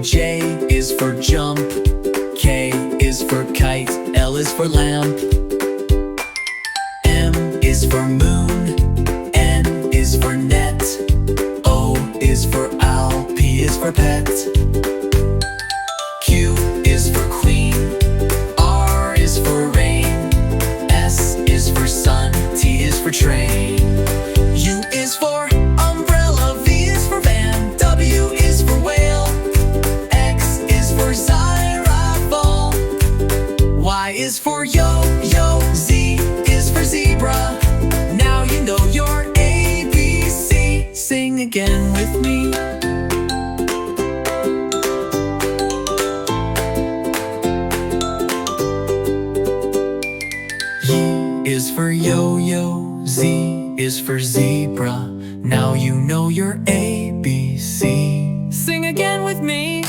J is for jump, K is for kite, L is for lamp, M is for moon, N is for net, O is for owl, P is for pet, Q is for queen, R is for rain, S is for sun, T is for train, U is for umbrella, V is for van, W is for whale, X is for xylophone, Y is for yo-yo, Z is for zebra. Now you know your ABC. Sing again with me. Y is for yo-yo, Z is for zebra. Now you know your ABC. Sing again with me.